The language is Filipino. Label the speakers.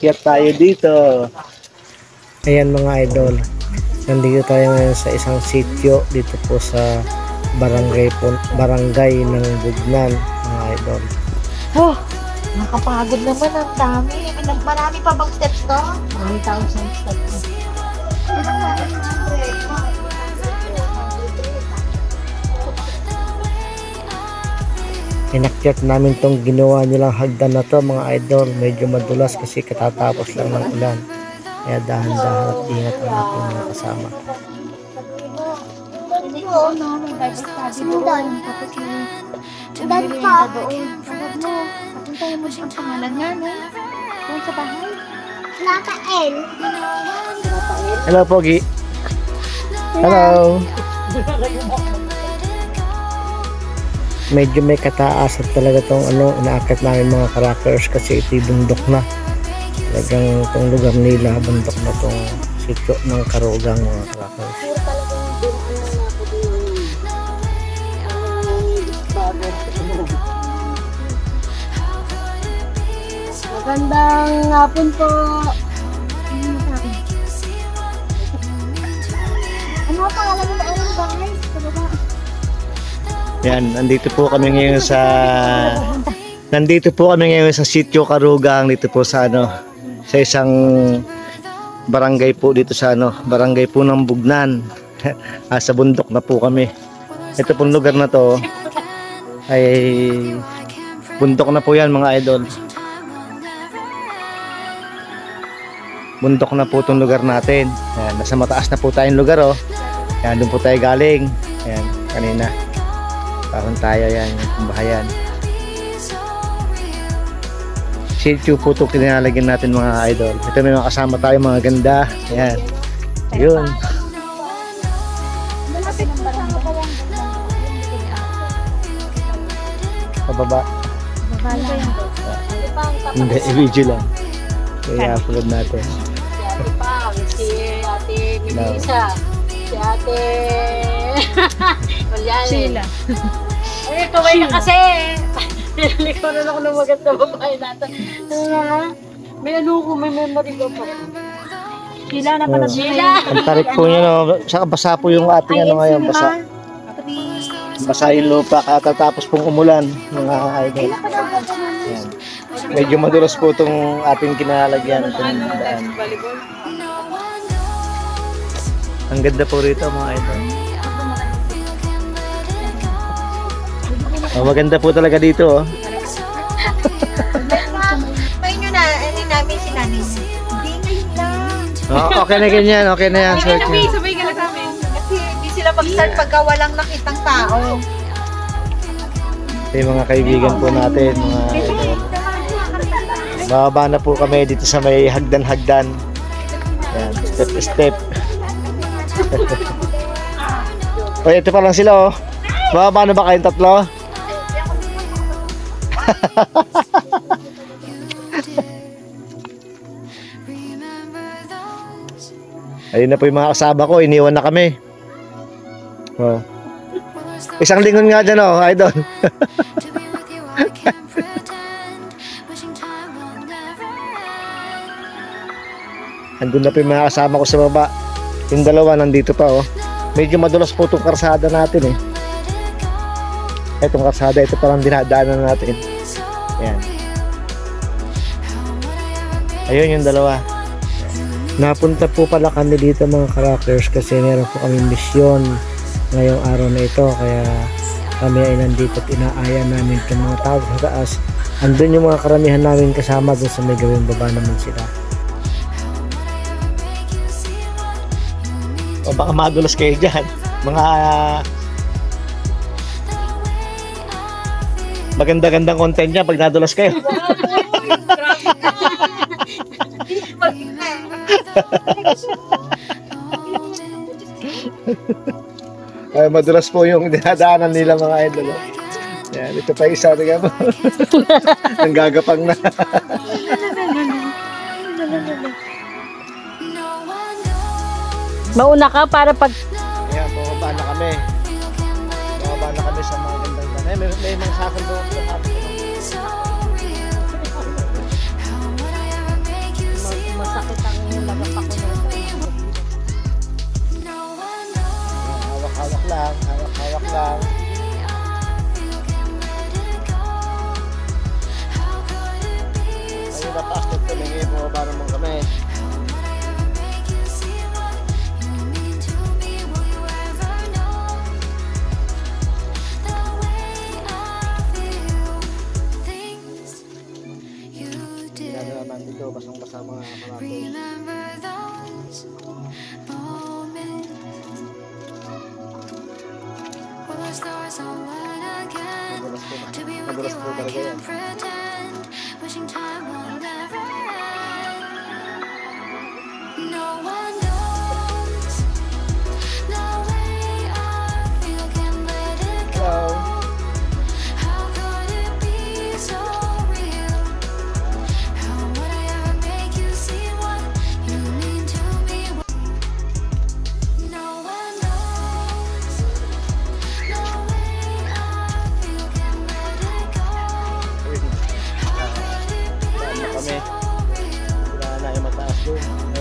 Speaker 1: Akyat tayo dito. Ayan mga idol. Nandito tayo ngayon sa isang sitio dito po sa barangay ng Bugnan mga idol.
Speaker 2: Oh, nakapagod naman ang dami. Marami pa bang steps to? 1,000 steps.
Speaker 1: Inakyat namin tong ginawa nilang hagdan na to mga idol. Medyo madulas kasi katatapos lang ng ulan. Kaya dahan-dahan at ingat ang ating mga kasama. Hello Pogi. Hello. Medyo may kataasan talaga tong inaakyat namin mga crackers kasi ito'y bundok na. Talagang itong lugar nila, bundok na tong sitio ng Karugang mga crackers.
Speaker 2: Magandang hapon po. Ano ang pangalan mo ba?
Speaker 1: Yan, nandito po kami ngayon sa sitio Karugang dito po sa sa isang barangay po dito sa barangay po ng Bugnan. Sa bundok na po kami. Ito pong lugar na to ay bundok na po yan mga idol. Bundok na po itong lugar natin. Ayan, nasa mataas na po tayong lugar Ayan, doon po tayo galing. Ayan, kanina. Parang tayo yan, yung bahayan. Sitio po ito kinalagyan natin mga idol. Ito may mga kasama tayo mga ganda. Ayan. Yun. Pababa. Hindi, i-video lang. Kaya upload natin.
Speaker 2: Si Ate Melissa. Si Ate Sheila. Ay, kaway na kasi. Nalikuran ako ng maganda babae natin. May may memory ko pa. Sheila na pala. Sheila.
Speaker 1: Ang tarik po niya saka basa po yung ating ngayon. Basa yung lupa katatapos pong umulan mga idol. Ayan. Medyo madulas po itong ating kinalagyan. Ang ganda po rito mga idol. Maganda po talaga dito
Speaker 2: May nyo na, namin si Nani. Hindi ngayon lang.
Speaker 1: Okay na ganyan, okay na yan.
Speaker 2: Sabay ka na sa amin. Kasi hindi sila mag-start pagka walang nakitang tao.
Speaker 1: Ito yung mga kaibigan po natin, mga idol. Bababa na po kami dito sa may hagdan-hagdan. Ayan, step. Ito pa lang sila Bababa na ba kayong tatlo? Ayun na po yung mga kasama ko, iniwan na kami. Isang lingon nga dyan idol. Andun na po yung mga kasama ko sa baba. Yung dalawa nandito pa Medyo madulas po itong karsada natin Itong karsada, ito parang dinadaanan natin. Ayan. Ayun yung dalawa. Napunta po pala kami dito mga crackers kasi meron po kami misyon ngayong araw na ito. Kaya kami ay nandito at inaaya namin itong mga tao sa taas. Andun yung mga karamihan namin kasama dun sa may gawing baba naman sila. O baka madulas kayo dyan. Mga maganda-gandang content niya pag nadulas kayo. Ay, madulas po yung dinadaanan nila mga idol. Yan, ito pa isa na ang gagapang na.
Speaker 2: Mauna ka para pag...
Speaker 1: Ayan, bumaba na kami. Bumaba na kami sa mga gandang tanay. May mga sakal doon sa atin. napakot kami ngayon, bumaba naman kami. Ginagawa naman dito, basang-basa mga kalakers. Magulas po talaga yan.
Speaker 3: Wishing time will never end. No one knows the way I feel, can't let it go. How could it be so real? How would I ever make you see what you mean to me? No one knows the way I feel, can't let it go. How could it be so real?
Speaker 1: Wala na yung mataas doon.